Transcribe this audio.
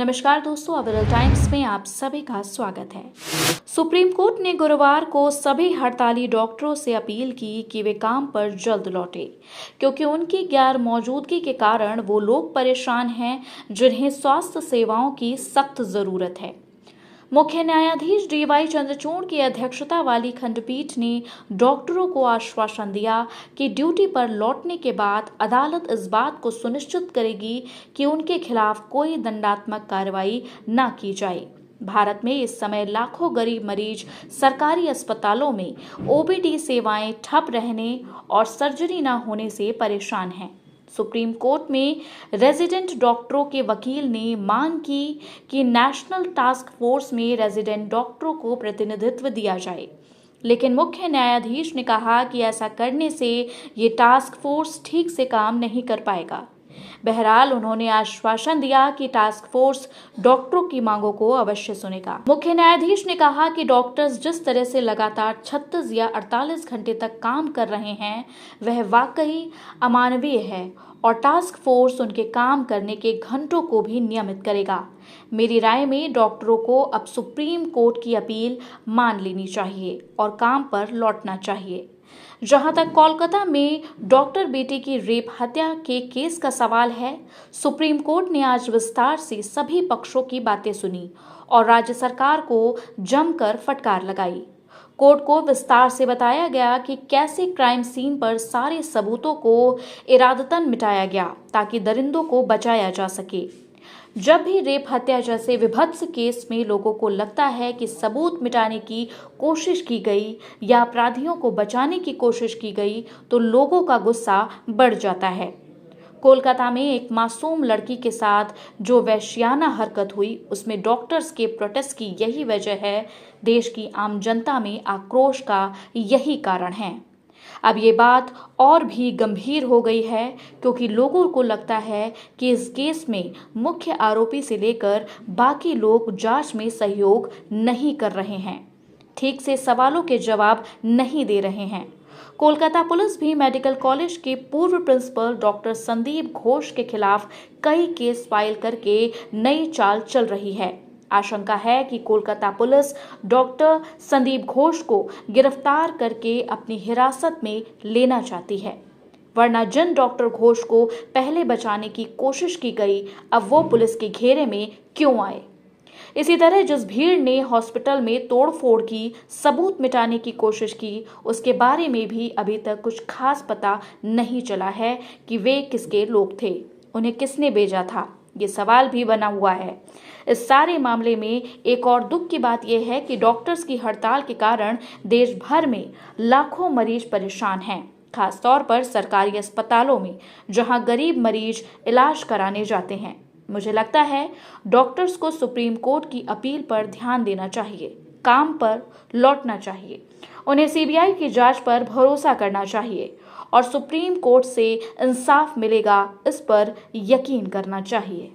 नमस्कार दोस्तों, अविरल टाइम्स में आप सभी का स्वागत है। सुप्रीम कोर्ट ने गुरुवार को सभी हड़ताली डॉक्टरों से अपील की कि वे काम पर जल्द लौटें, क्योंकि उनकी गैर मौजूदगी के कारण वो लोग परेशान हैं जिन्हें स्वास्थ्य सेवाओं की सख्त जरूरत है। मुख्य न्यायाधीश डीवाई चंद्रचूड़ की अध्यक्षता वाली खंडपीठ ने डॉक्टरों को आश्वासन दिया कि ड्यूटी पर लौटने के बाद अदालत इस बात को सुनिश्चित करेगी कि उनके खिलाफ कोई दंडात्मक कार्रवाई न की जाए। भारत में इस समय लाखों गरीब मरीज सरकारी अस्पतालों में ओपीडी सेवाएं ठप रहने और सर्जरी न होने से परेशान हैं। सुप्रीम कोर्ट में रेजिडेंट डॉक्टरों के वकील ने मांग की कि नेशनल टास्क फोर्स में रेजिडेंट डॉक्टरों को प्रतिनिधित्व दिया जाए, लेकिन मुख्य न्यायाधीश ने कहा कि ऐसा करने से ये टास्क फोर्स ठीक से काम नहीं कर पाएगा। बहरहाल उन्होंने आश्वासन दिया कि टास्क फोर्स डॉक्टरों की मांगों को अवश्य सुनेगा। मुख्य न्यायाधीश ने कहा कि डॉक्टर्स जिस तरह से लगातार 36 या 48 घंटे तक काम कर रहे हैं वह वाकई अमानवीय है और टास्क फोर्स उनके काम करने के घंटों को भी नियमित करेगा। मेरी राय में डॉक्टरों को अब सुप्रीम कोर्ट की अपील मान लेनी चाहिए और काम पर लौटना चाहिए। जहां तक कोलकाता में डॉक्टर बेटी की रेप हत्या के केस का सवाल है, सुप्रीम कोर्ट ने आज विस्तार से सभी पक्षों की बातें सुनी और राज्य सरकार को जमकर फटकार लगाई। कोर्ट को विस्तार से बताया गया कि कैसे क्राइम सीन पर सारे सबूतों को इरादतन मिटाया गया ताकि दरिंदों को बचाया जा सके। जब भी रेप हत्या जैसे विभत्स केस में लोगों को लगता है कि सबूत मिटाने की कोशिश की गई या अपराधियों को बचाने की कोशिश की गई, तो लोगों का गुस्सा बढ़ जाता है। कोलकाता में एक मासूम लड़की के साथ जो वैश्याना हरकत हुई, उसमें डॉक्टर्स के प्रोटेस्ट की यही वजह है। देश की आम जनता में आक्रोश का यही कारण है। अब ये बात और भी गंभीर हो गई है क्योंकि लोगों को लगता है कि इस केस में मुख्य आरोपी से लेकर बाकी लोग जांच में सहयोग नहीं कर रहे हैं, ठीक से सवालों के जवाब नहीं दे रहे हैं। कोलकाता पुलिस भी मेडिकल कॉलेज के पूर्व प्रिंसिपल डॉक्टर संदीप घोष के खिलाफ कई केस फाइल करके नई चाल चल रही है। आशंका है कि कोलकाता पुलिस डॉक्टर संदीप घोष को गिरफ्तार करके अपनी हिरासत में लेना चाहती है, वरना जिन डॉक्टर घोष को पहले बचाने की कोशिश की गई, अब वो पुलिस के घेरे में क्यों आए। इसी तरह जिस भीड़ ने हॉस्पिटल में तोड़फोड़ की, सबूत मिटाने की कोशिश की, उसके बारे में भी अभी तक कुछ खास पता नहीं चला है कि वे किसके लोग थे, उन्हें किसने भेजा था। ये सवाल भी बना हुआ है। इस सारे मामले में एक और दुख की बात यह है कि डॉक्टर्स की हड़ताल के कारण देश भर में लाखों मरीज परेशान हैं, खासतौर पर सरकारी अस्पतालों में जहां गरीब मरीज इलाज कराने जाते हैं। मुझे लगता है डॉक्टर्स को सुप्रीम कोर्ट की अपील पर ध्यान देना चाहिए, काम पर लौटना चाहिए, उन्हें सीबीआई की जांच पर भरोसा करना चाहिए और सुप्रीम कोर्ट से इंसाफ मिलेगा, इस पर यकीन करना चाहिए।